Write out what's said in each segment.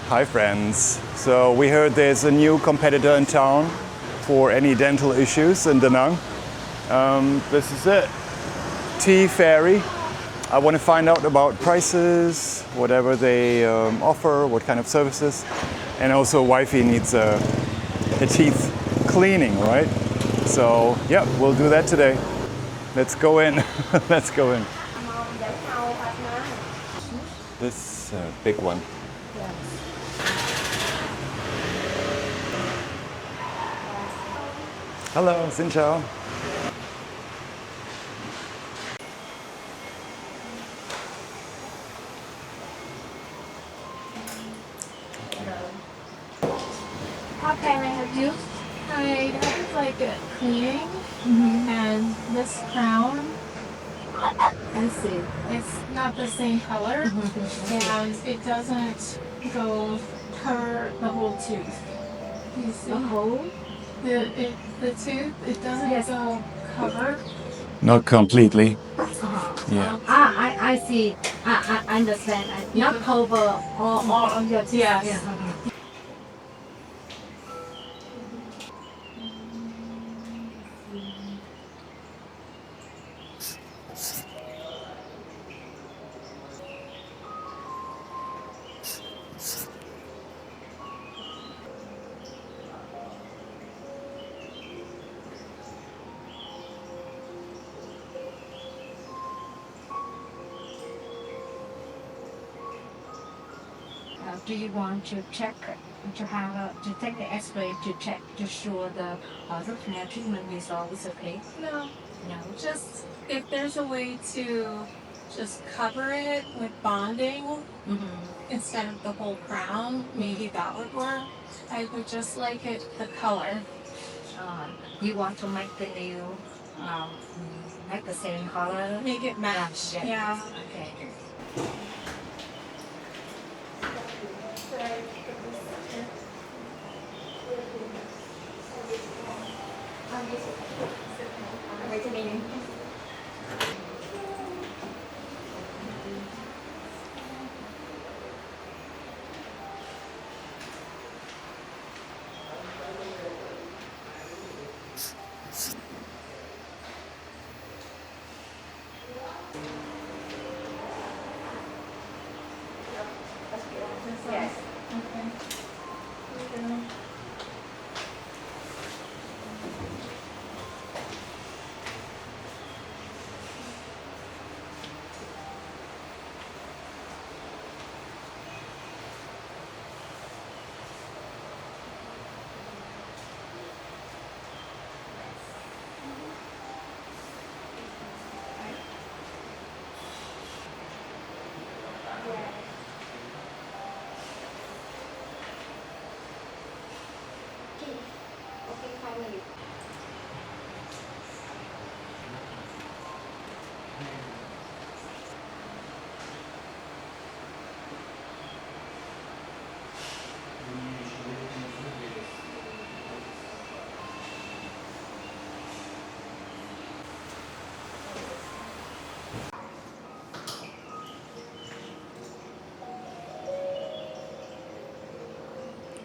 Hi friends. So we heard there's a new competitor in town for any dental issues in Da Nang. This is it. Tea Fairy. I want to find out about prices, whatever they offer, what kind of services. And also wifey needs a teeth cleaning, right? So yeah, we'll do that today. Let's go in. Let's go in. This big one. Hello, xin chào. How can I help you? I have like a cleaning and this crown I see. it's not the same color and it doesn't go cover the whole tooth. You see The whole? the tooth it doesn't Yes. go cover. Not completely. Yeah. I see. I understand. Not cover all of your teeth. Yes. Yeah. Do you want to check to take the X-ray to check to sure the root canal treatment result is okay? No. No. Just if there's a way to just cover it with bonding instead of the whole crown, maybe that would work. I would just like it the color. You want to make the new make the same color? Make it match. Yeah. Okay. Yes. Okay.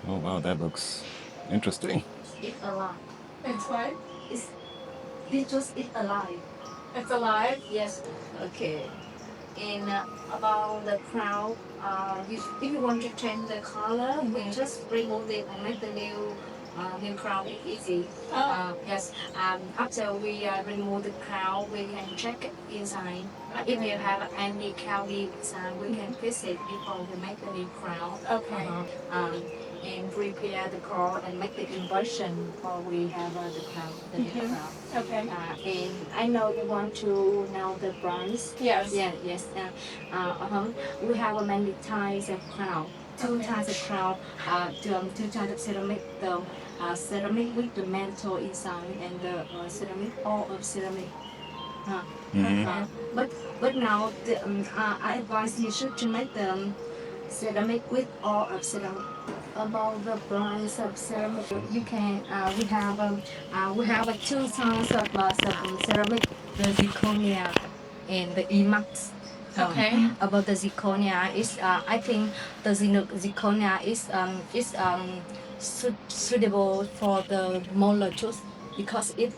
Oh wow, that looks interesting. It's alive. It's what? This just is alive. It's alive? Yes. Okay. And about the crown, if you want to change the color, we just remove it and make the new crown easy. Oh. Yes. After we remove the crown, we can check it inside. If you have any cavity inside, we can fix it before we make the new crown. Okay. And prepare the core and make the inversion before we have the crown, the new crown. Okay. And I know you want to know the price. Yes. Yeah, yes. We have many types of crown. Two types of crown. Two types of ceramic. The ceramic with the metal inside and the ceramic all of ceramic. But now I advise you should to make the ceramic with all of ceramic. About the price of ceramic, you can we have two types of ceramic, the zirconia and the emax. Okay. About the zirconia is I think the zirconia is suitable for the molar tooth because it's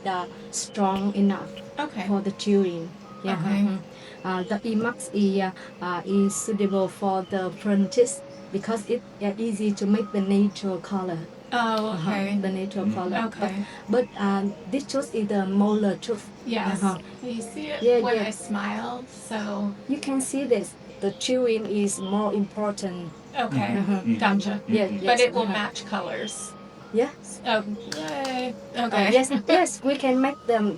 strong enough Okay. for the chewing. Yeah. Okay. The Emax is suitable for the front teeth because it's easy to make the natural color. Oh, okay. The natural color. Okay. But this tooth is the molar tooth. Yes. Uh-huh. You see it Yeah, when yeah. I smile, so You can see this. The chewing is more important. okay. Mhm. Gotcha. Yeah, But yes. it will match colors. Yeah. Oh, yay. Okay. Yes, we can make them.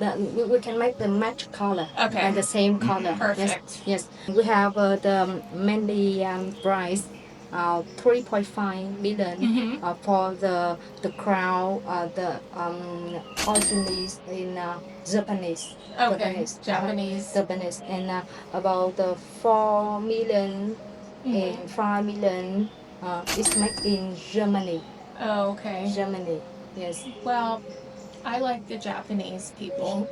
We can make the match color. Okay. And the same color. Perfect. Yes. We have the mainly price, 3.5 million Mhm. for the crown. The originally in Japanese. Okay. Japanese. Japanese, and about the 4 million Mhm. and 5 million is made in Germany. Oh, okay. Germany, yes. Well, I like the Japanese people.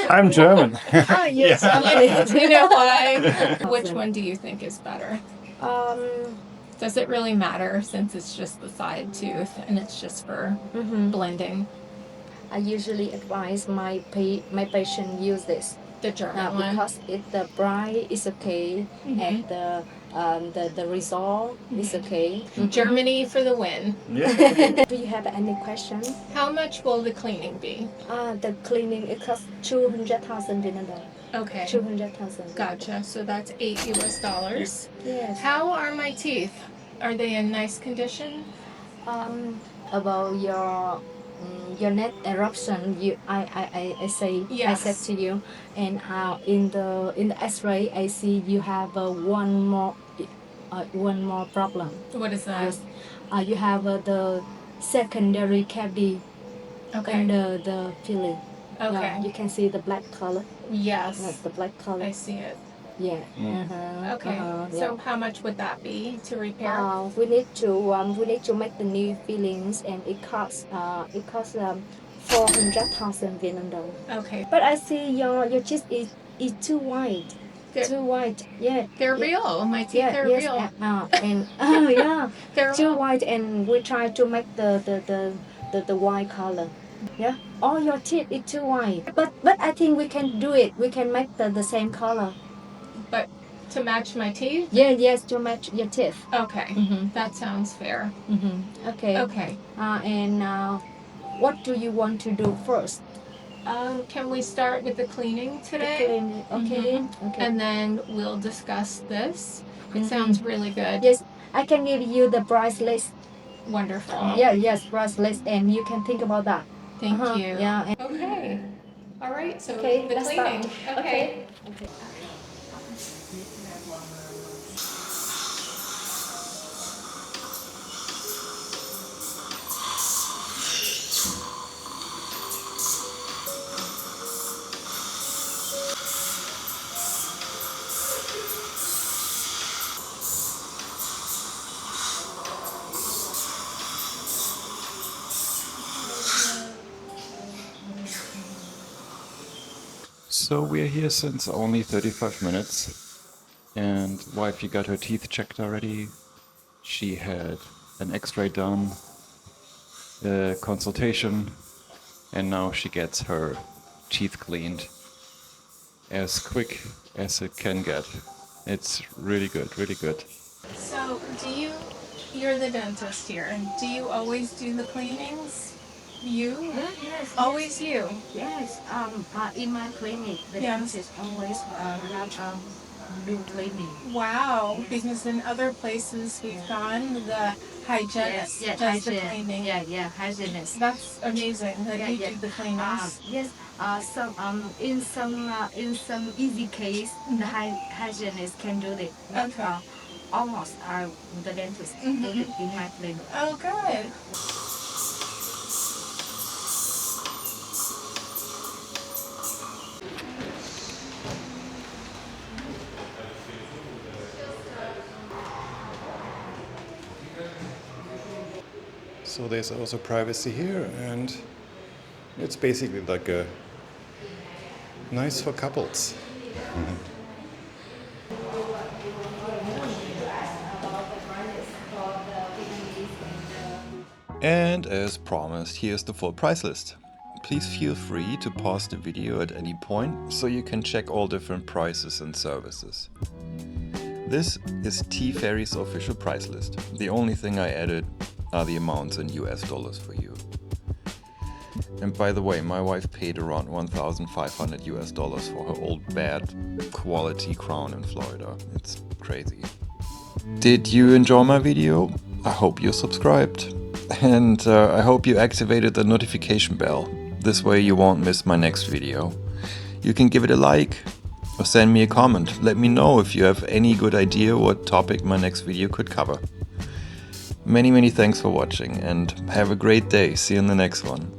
I'm German. Ah, yes, Japanese. You know why? Which one do you think is better? Um, Does it really matter since it's just the side tooth and it's just for blending? I usually advise my patient use this The German one? because the price is okay and the result is okay. Germany for the win. Do you have any questions? How much will the cleaning be? The cleaning it costs 200,000 Vietnam. Okay. 200,000. Gotcha. So that's $8. Yes. How are my teeth? Are they in nice condition? About your net eruption, I say I Yes. said to you, and in the X-ray I see you have one more problem. What is that? Yes, you have the secondary cavity Okay. under the filling. Okay. Yeah, you can see the black color. Yes. The black color. I see it. Yeah. Okay. So how much would that be to repair? We need to make the new fillings, and it costs 400,000 Vietnam dong. Okay. But I see your teeth is too white. They're- Too white. Yeah. They're yeah. real. My teeth Yeah, are yes, real. and oh yeah, They're too real. white, and we try to make the white color. Yeah, all your teeth is too white. But I think we can do it. We can make the same color. But to match my teeth? Yeah, yes, to match your teeth. Okay. Mhm. That sounds fair. Okay. Okay. And what do you want to do first? Can we start with the cleaning today? Clean. Okay. Okay. And then we'll discuss this. It sounds really good. Yes, I can give you the price list. Wonderful. Yeah, yes, price list, and you can think about that. Thank you. Yeah. Okay. All right. So Okay, the let's cleaning. start. Okay. So we're here since only 35 minutes, and wifey got her teeth checked already. She had an x-ray done, a consultation, and now she gets her teeth cleaned as quick as it can get. It's really good, really good. So you're the dentist here, and do you always do the cleanings? You? Yes. Always you? Yes. In my clinic, the dentist always do cleaning. Wow. Because in other places we've gone, the hygienist does the cleaning. Yeah, hygienist. That's amazing that you do the cleanings. Yes. In some easy case, the hygienist can do it. But, Okay. almost the dentist do it in my clinic. Oh, good. So there's also privacy here, and it's basically like a nice for couples. And as promised, here's the full price list. Please feel free to pause the video at any point so you can check all different prices and services. This is T-Ferry's official price list. The only thing I added are the amounts in US dollars for you. And by the way, my wife paid around 1,500 US dollars for her old bad quality crown in Florida. It's crazy. Did you enjoy my video? I hope you subscribed. And I hope you activated the notification bell. This way you won't miss my next video. You can give it a like or send me a comment. Let me know if you have any good idea what topic my next video could cover. Many thanks for watching and have a great day. See you in the next one.